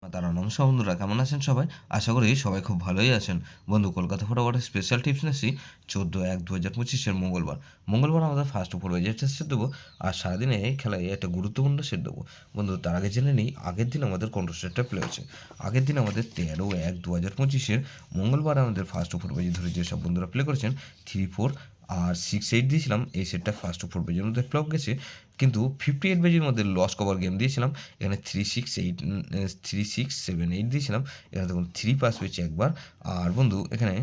তারা নমস্কার বন্ধুরা, কেমন আছেন সবাই? আশা করি সবাই খুব ভালোই আছেন। বন্ধু, কলকাতা ফটোগ্রাফারের স্পেশাল টিপস নিচ্ছি 14/1/2025 মঙ্গলবার আমাদের ফার্স্ট ওভার বাজেট সেট দেবো। আর সারাদিনে এই খেলায় একটা গুরুত্বপূর্ণ সেট দেবো। বন্ধু, তার আগে জেনে নিই আগের দিন আমাদের কোন সেটটা প্লে হচ্ছে। আগের দিন আমাদের 13/1/2025 মঙ্গলবার আমাদের ফার্স্ট ওভার বাজেট ধরে যেসব বন্ধুরা প্লে করেছেন 3-4 আর 6-8 দিয়েছিলাম। এই সেটটা ফার্স্ট ওভার পেজের মধ্যে ফ্লপ গেছে, কিন্তু 58 পেজের মধ্যে লস কভার গেম দিয়েছিলাম। এখানে 3-6-7-8 দিয়েছিলাম। এখানে দেখুন 3 পাস পেয়েছি একবার। আর বন্ধু, এখানে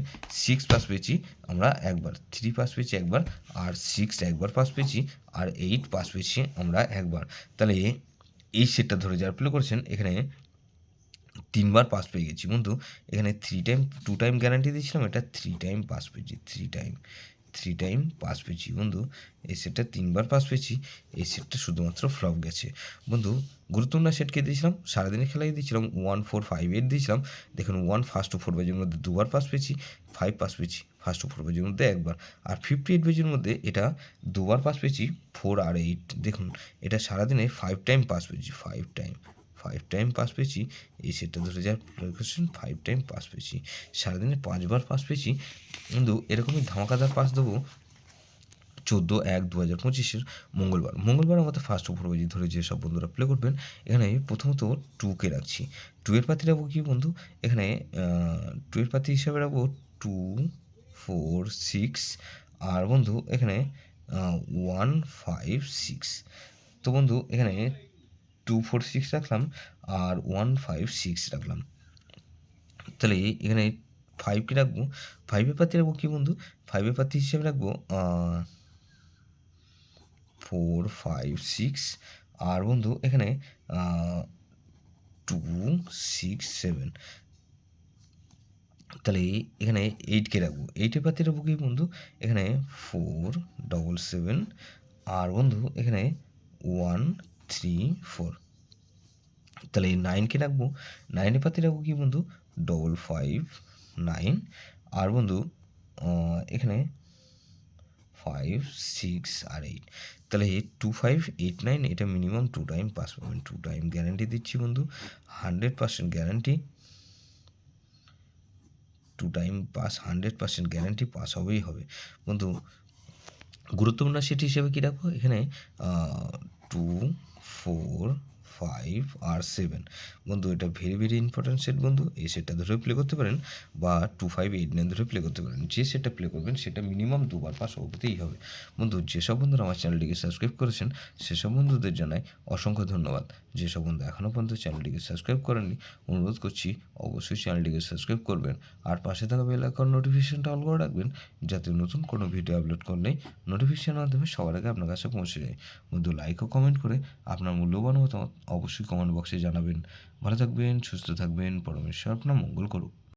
6 পাস পেয়েছি আমরা একবার, 3 পাস পেয়েছি একবার, আর 6 একবার পাস পেয়েছি, আর 8 পাস পেয়েছি আমরা একবার। তাহলে এই সেটটা ধরে যারা প্লে করেছেন এখানে 3 বার পাস পেয়ে গেছি বন্ধু। এখানে 2 টাইম গ্যারান্টি দিয়েছিলাম, এটা 3 টাইম পাস পেয়েছি, 3 টাইম পাস পেয়েছি বন্ধু। এই সেটটা 3 বার পাস পেয়েছি। এই সেটটা শুধুমাত্র ফ্লপ গেছে বন্ধু। গুরুত্বপূর্ণ সেটকে দিয়েছিলাম, সারাদিনের খেলায় দিয়েছিলাম 1-4-5-8 দিয়েছিলাম। দেখুন 1 ফার্স্ট টু 4 পেজের মধ্যে 2 বার পাস পেয়েছি, 5 পাস পেয়েছি ফার্স্ট টু 4 পেজের মধ্যে একবার, আর 58 পেজের মধ্যে এটা 2 বার পাস পেয়েছি, 4 আর 8। দেখুন এটা সারাদিনে 5 টাইম পাস পেয়েছি, 5 টাইম পাস পেয়েছি। এই সেটটা ধরে যাওয়ার কোয়েশ্চেন 5 টাইম পাস পেয়েছি, সারাদিনে 5 বার পাস পেয়েছি বন্ধু। এরকমই ধামাকাদার পাস দেবো 14/1/2025 মঙ্গলবার আমাদের ফার্স্ট ওভার বাজি ধরে যেসব বন্ধুরা প্লে করবেন। এখানে প্রথমত 2কে রাখছি। 2 এর পাতি রাখবো কি বন্ধু? এখানে 2 এর পাতি হিসাবে রাখবো 2, 4, 6, আর বন্ধু এখানে 1, 5, 6। তো বন্ধু এখানে 2, 4, 6 রাখলাম, আর 1, 5, 6 রাখলাম। তাহলে এখানে 5কে রাখবো। 5 এর পাতি রাখবো কি বন্ধু? 5 এর পাতি হিসেবে রাখবো 4, 5, 6, আর বন্ধু এখানে 2, 6, 7। তাহলে এখানে 8কে রাখবো। 8 এর পাতি রাখবো কি বন্ধু? এখানে 4, 7, 7, আর বন্ধু এখানে 1, 3, 4। তাহলে 9কে রাখবো। 9 এর পাতি রাখবো কি বন্ধু? 5, 5, 9, আর বন্ধু এখানে 5, 6, আর 8। তাহলে 2, 5, 8, 9 এটা মিনিমাম 2 টাইম পাস পাবেন। 2 টাইম গ্যারান্টি দিচ্ছি বন্ধু, 100% guarantee. 2 time pass, 100% guarantee, pass হবেই হবে বন্ধু। গুরুত্বপূর্ণ সেট হিসেবে কী রাখবো? এখানে 2, 4, 5, আর 7 বন্ধু। এটা ভেরি ভেরি ইম্পর্ট্যান্ট সেট বন্ধু। এই সেটটা ধরে প্লে করতে পারেন, বা 2, 5, 8, 9 ধরে প্লে করতে পারেন। যে সেটটা প্লে করবেন সেটা মিনিমাম 2 বার পাস হতেই হবে বন্ধু। যেসব বন্ধুরা আমার চ্যানেলটিকে সাবস্ক্রাইব করেছেন সেসব বন্ধুদের জানাই অসংখ্য ধন্যবাদ। যেসব বন্ধু এখনও পর্যন্ত চ্যানেলটিকে সাবস্ক্রাইব করেননি, অনুরোধ করছি অবশ্যই চ্যানেলটিকে সাবস্ক্রাইব করবেন, আর পাশে থাকা বেল আইকন নোটিফিকেশনটা অন করে রাখবেন, যাতে নতুন কোনো ভিডিও আপলোড করলেই নোটিফিকেশনের মাধ্যমে সবার আগে আপনার কাছে পৌঁছে যায় বন্ধু। লাইক ও কমেন্ট করে আপনার মূল্যবান মতামত অবশ্যই কমেন্ট বক্সে জানাবেন। ভালো থাকবেন, সুস্থ থাকবেন, পরমেশ্বর আপনার মঙ্গল করুক।